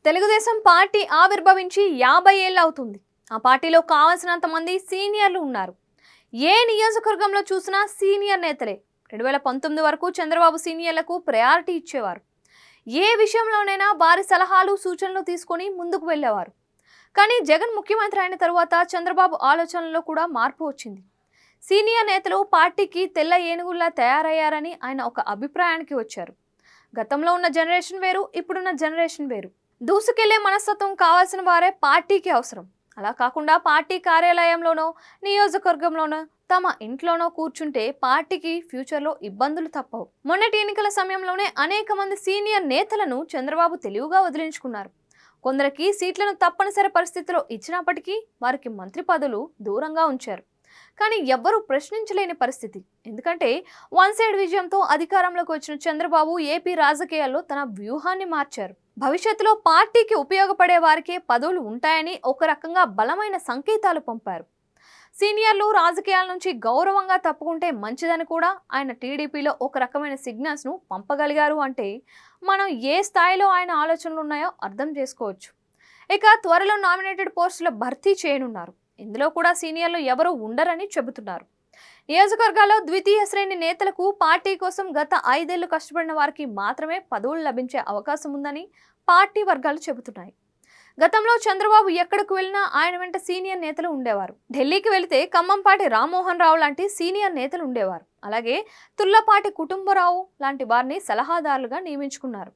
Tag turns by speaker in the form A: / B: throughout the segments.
A: Telugu Desam party ఆవిర్భవించి 50 ఏళ్ళు అవుతుంది. ఆ పార్టీలో కావాల్సినంత మంది సీనియర్లు ఉన్నారు. ఏ నియోజకవర్గంలో చూసినా సీనియర్ నేతలే. 2019 వరకు చంద్రబాబు సీనియర్లకు ప్రయారిటీ ఇచ్చేవారు. ఏ విషయంలోనైనా వారి సలహాలు సూచనలు తీసుకొని ముందుకు వెళ్ళేవారు. కానీ జగన్ ముఖ్యమంత్రి అయిన తరువాత చంద్రబాబు ఆలోచనల్లో కూడా మార్పు వచ్చింది. సీనియర్ నేతలు పార్టీకి తెల్ల ఏనుగుల్లా తయారయ్యారని ఆయన ఒక అభిప్రాయానికి వచ్చారు. గతంలో ఉన్న జనరేషన్ వేరు, ఇప్పుడున్న జనరేషన్ వేరు. దూసుకెళ్లే మనస్తత్వం కావాల్సిన వారే పార్టీకి అవసరం. అలా కాకుండా పార్టీ కార్యాలయంలోనో నియోజకవర్గంలోనో తమ ఇంట్లోనో కూర్చుంటే పార్టీకి ఫ్యూచర్లో ఇబ్బందులు తప్పవు. మొన్నటి ఎన్నికల సమయంలోనే అనేక మంది సీనియర్ నేతలను చంద్రబాబు తెలివిగా వదిలించుకున్నారు. కొందరికి సీట్లను తప్పనిసరి పరిస్థితిలో ఇచ్చినప్పటికీ వారికి మంత్రి పదవులు దూరంగా ఉంచారు. కానీ ఎవ్వరూ ప్రశ్నించలేని పరిస్థితి. ఎందుకంటే వన్ సైడ్ విజయంతో అధికారంలోకి వచ్చిన చంద్రబాబు ఏపీ రాజకీయాల్లో తన వ్యూహాన్ని మార్చారు. భవిష్యత్తులో పార్టీకి ఉపయోగపడే వారికే పదవులు ఉంటాయని ఒక రకంగా బలమైన సంకేతాలు పంపారు. సీనియర్లు రాజకీయాల నుంచి గౌరవంగా తప్పుకుంటే మంచిదని కూడా ఆయన టీడీపీలో ఒక రకమైన సిగ్నల్స్ను పంపగలిగారు అంటే మనం ఏ స్థాయిలో ఆయన ఆలోచనలు ఉన్నాయో అర్థం చేసుకోవచ్చు. ఇక త్వరలో నామినేటెడ్ పోస్టుల భర్తీ చేయనున్నారు. ఇందులో కూడా సీనియర్లు ఎవరూ ఉండరని చెబుతున్నారు. నియోజకవర్గాల్లో ద్వితీయ శ్రేణి నేతలకు పార్టీ కోసం గత 5 ఏళ్లు కష్టపడిన వారికి మాత్రమే పదవులు లభించే అవకాశం ఉందని పార్టీ వర్గాలు చెబుతున్నాయి. గతంలో చంద్రబాబు ఎక్కడికి వెళ్ళినా ఆయన వెంట సీనియర్ నేతలు ఉండేవారు. ఢిల్లీకి వెళితే ఖమ్మంపాటి రామ్మోహన్ రావు లాంటి సీనియర్ నేతలు ఉండేవారు. అలాగే తుల్లపాటి కుటుంబరావు లాంటి వారిని సలహాదారులుగా నియమించుకున్నారు.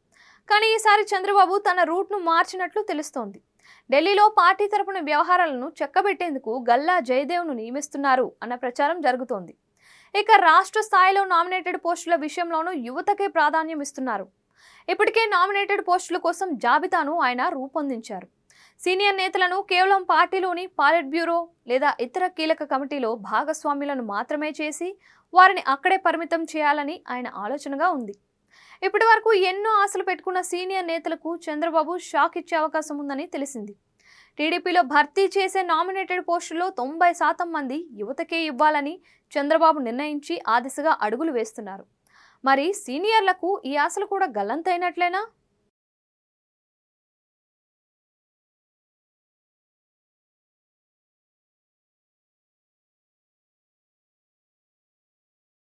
A: కానీ ఈసారి చంద్రబాబు తన రూట్ను మార్చినట్లు తెలుస్తోంది. ఢిల్లీలో పార్టీ తరపున వ్యవహారాలను చెక్కబెట్టేందుకు గల్లా జయదేవ్ను నియమిస్తున్నారు అన్న ప్రచారం జరుగుతోంది. ఇక రాష్ట్ర స్థాయిలో నామినేటెడ్ పోస్టుల విషయంలోనూ యువతకే ప్రాధాన్యం ఇస్తున్నారు. ఇప్పటికే నామినేటెడ్ పోస్టుల కోసం జాబితాను ఆయన రూపొందించారు. సీనియర్ నేతలను కేవలం పార్టీలోని పాలిట్ బ్యూరో లేదా ఇతర కీలక కమిటీలో భాగస్వాములను మాత్రమే చేసి వారిని అక్కడే పరిమితం చేయాలని ఆయన ఆలోచనగా ఉంది. ఇప్పటి వరకు ఎన్నో ఆశలు పెట్టుకున్న సీనియర్ నేతలకు చంద్రబాబు షాక్ ఇచ్చే అవకాశం ఉందని తెలిసింది. టీడీపీలో భర్తీ చేసే నామినేటెడ్ పోస్టుల్లో 90% మంది యువతకే ఇవ్వాలని చంద్రబాబు నిర్ణయించి ఆ దిశగా అడుగులు వేస్తున్నారు. మరి సీనియర్లకు ఈ ఆశలు కూడా గల్లంతైనట్లేనా?